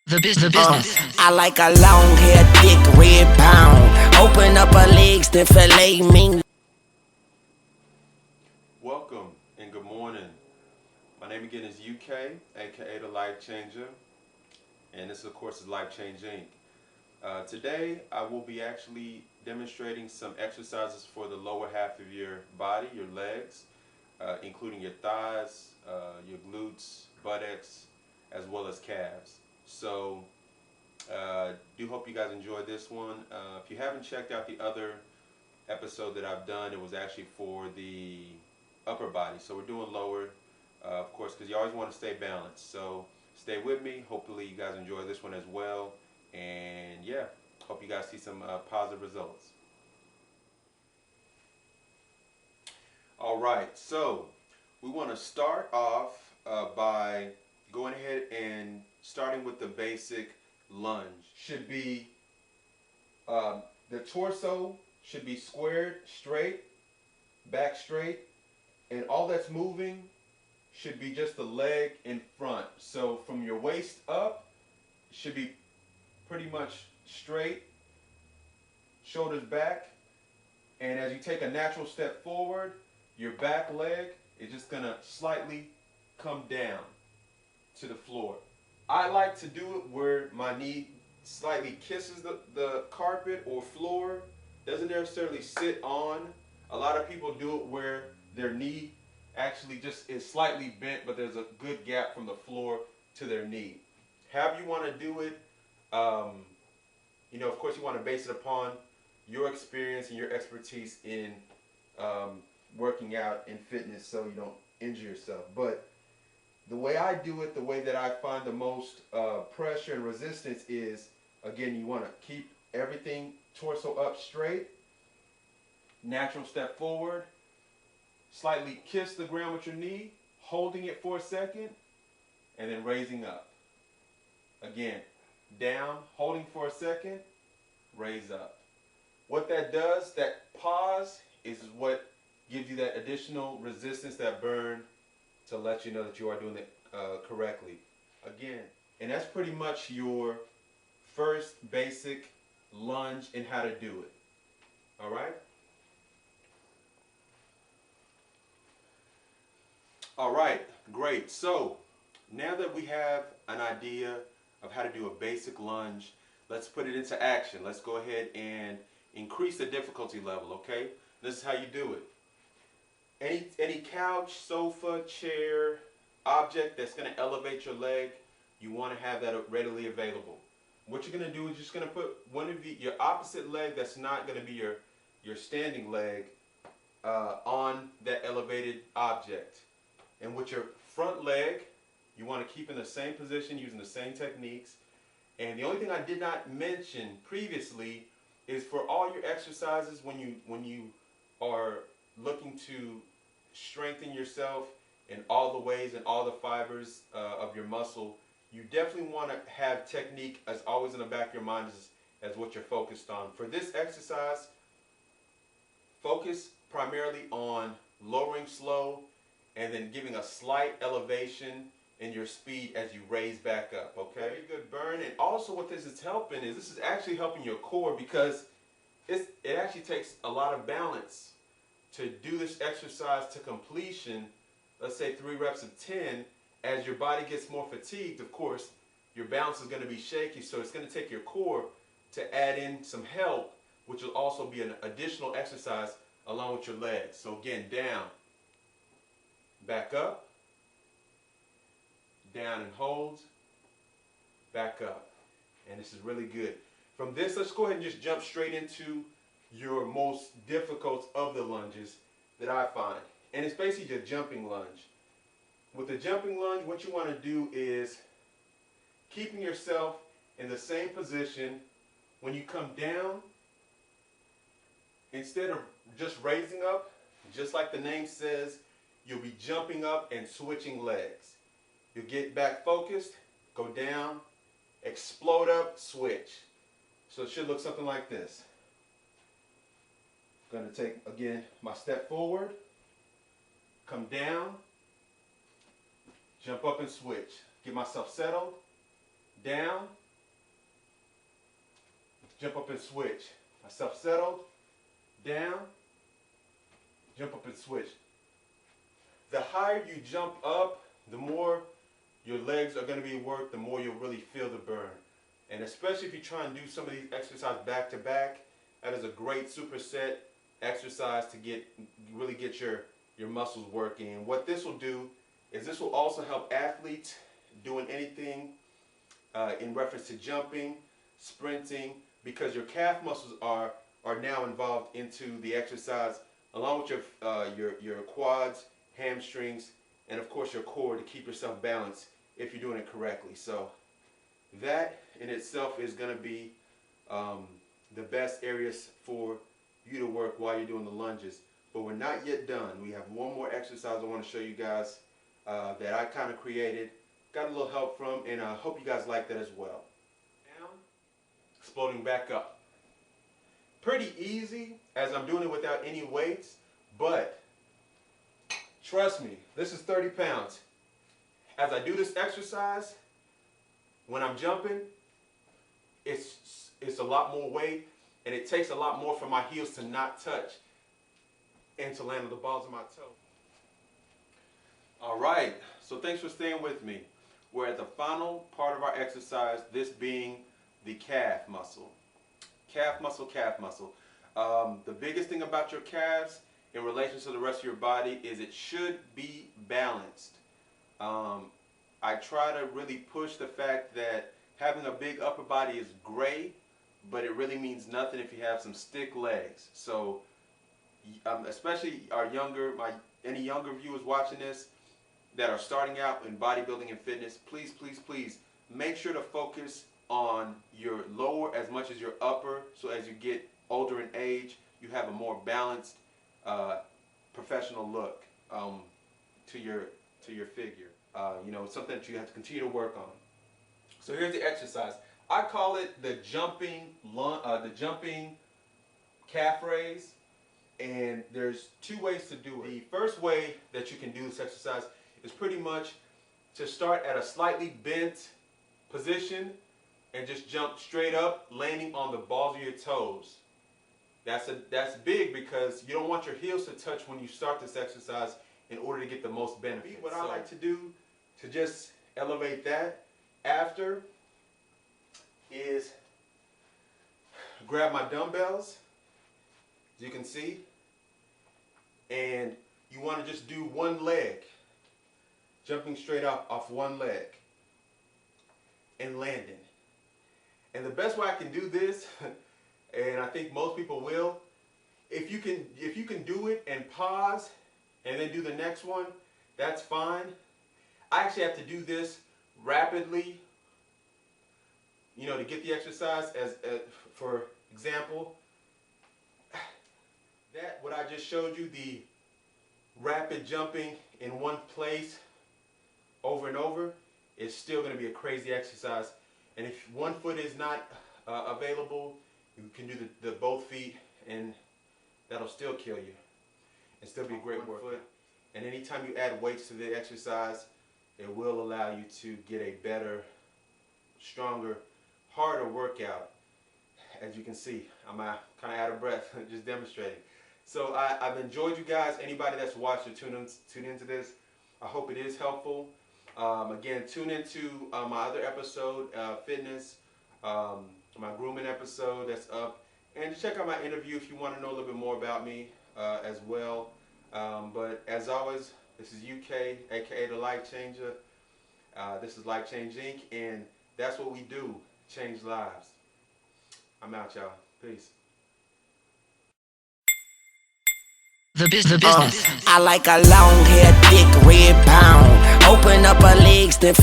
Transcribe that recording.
The business. I like a long hair, thick, red pound. Open up her legs, then fillet me. Welcome and good morning. My name again is UK, aka the Life Changer, and this, of course, is Life Change Inc. Today, I will be actually demonstrating some exercises for the lower half of your body, your legs, including your thighs, your glutes, buttocks, as well as calves. So, do hope you guys enjoyed this one. If you haven't checked out the other episode that I've done, it was actually for the upper body. So we're doing lower, of course, because you always want to stay balanced. So stay with me. Hopefully you guys enjoy this one as well. And yeah, hope you guys see some positive results. All right, so we want to start off by going ahead and starting with the basic lunge. Should be the torso should be squared, straight, back straight, and all that's moving should be just the leg in front. So from your waist up, should be pretty much straight, shoulders back, and as you take a natural step forward, your back leg is just gonna slightly come down to the floor. I like to do it where my knee slightly kisses the carpet or floor, doesn't necessarily sit on. A lot of people do it where their knee actually just is slightly bent, but there's a good gap from the floor to their knee. However you want to do it, of course you want to base it upon your experience and your expertise in working out and fitness so you don't injure yourself. But the way I do it, the way that I find the most pressure and resistance is, again, you want to keep everything torso up straight, natural step forward, slightly kiss the ground with your knee, holding it for a second, and then raising up. Again, down, holding for a second, raise up. What that does, that pause, is what gives you that additional resistance, that burn, to let you know that you are doing it correctly. Again, and that's pretty much your first basic lunge and how to do it. All right? All right, great. So now that we have an idea of how to do a basic lunge, let's put it into action. Let's go ahead and increase the difficulty level, okay? This is how you do it. Any couch, sofa, chair, object that's going to elevate your leg, you want to have that readily available. What you're going to do is you're just going to put one of your opposite leg that's not going to be your standing leg on that elevated object. And with your front leg, you want to keep in the same position using the same techniques. And the only thing I did not mention previously is for all your exercises when you are looking to strengthen yourself in all the ways and all the fibers of your muscle, you definitely want to have technique as always in the back of your mind as what you're focused on. For this exercise, focus primarily on lowering slow and then giving a slight elevation in your speed as you raise back up, okay? Very good burn. And also what this is helping is this is actually helping your core, because it actually takes a lot of balance to do this exercise to completion. Let's say 3 reps of 10. As your body gets more fatigued, of course, your balance is going to be shaky, so it's going to take your core to add in some help, which will also be an additional exercise along with your legs. So again, down, back up, down and hold, back up. And this is really good. From this, let's go ahead and just jump straight into your most difficult of the lunges that I find. And it's basically just jumping lunge. With the jumping lunge, what you want to do is keeping yourself in the same position. When you come down, instead of just raising up, just like the name says, you'll be jumping up and switching legs. You'll get back focused, go down, explode up, switch. So it should look something like this. I'm going to take, again, my step forward, come down, jump up and switch. Get myself settled, down, jump up and switch. Myself settled, down, jump up and switch. The higher you jump up, the more your legs are going to be worked, the more you'll really feel the burn. And especially if you try and do some of these exercises back to back, that is a great superset exercise to really get your muscles working. And what this will do is this will also help athletes doing anything in reference to jumping, sprinting, because your calf muscles are now involved into the exercise, along with your quads, hamstrings, and of course your core to keep yourself balanced if you're doing it correctly. So that in itself is going to be the best areas for you to work while you're doing the lunges. But we're not yet done. We have one more exercise I want to show you guys that I kind of created, got a little help from, and I hope you guys like that as well. Down, exploding back up. Pretty easy as I'm doing it without any weights, but trust me, this is 30 pounds. As I do this exercise, when I'm jumping, it's a lot more weight, and it takes a lot more for my heels to not touch and to land on the balls of my toe. All right, so thanks for staying with me. We're at the final part of our exercise, this being the calf muscle. Calf muscle, calf muscle. The biggest thing about your calves in relation to the rest of your body is it should be balanced. I try to really push the fact that having a big upper body is great, but it really means nothing if you have some stick legs. So especially any younger viewers watching this that are starting out in bodybuilding and fitness, please, please, please make sure to focus on your lower as much as your upper, so as you get older in age, you have a more balanced professional look to your figure. It's something that you have to continue to work on. So here's the exercise. I call it the jumping calf raise, and there's two ways to do it. The first way that you can do this exercise is pretty much to start at a slightly bent position and just jump straight up, landing on the balls of your toes. That's big because you don't want your heels to touch when you start this exercise in order to get the most benefit. What I like to do to just elevate that after is grab my dumbbells, as you can see, and you want to just do one leg, jumping straight off one leg and landing. And the best way I can do this, and I think most people will, if you can do it and pause and then do the next one, that's fine. I actually have to do this rapidly, to get the exercise. For example, what I just showed you, the rapid jumping in one place over and over, is still going to be a crazy exercise. And if one foot is not available, you can do the both feet, and that'll still kill you and still be a great workout. And anytime you add weights to the exercise, it will allow you to get a better, stronger, harder workout. As you can see, I'm kind of out of breath just demonstrating. So I've enjoyed you guys. Anybody that's watched or tune into this, I hope it is helpful. Again, tune into my other episode, fitness, my grooming episode that's up. And just check out my interview if you want to know a little bit more about me as well. But as always, this is UK, aka the Life Changer. This is Life Change Inc. And that's what we do, change lives. I'm out, y'all. Peace. The business. I like a long hair, thick red pound. Open up her legs, then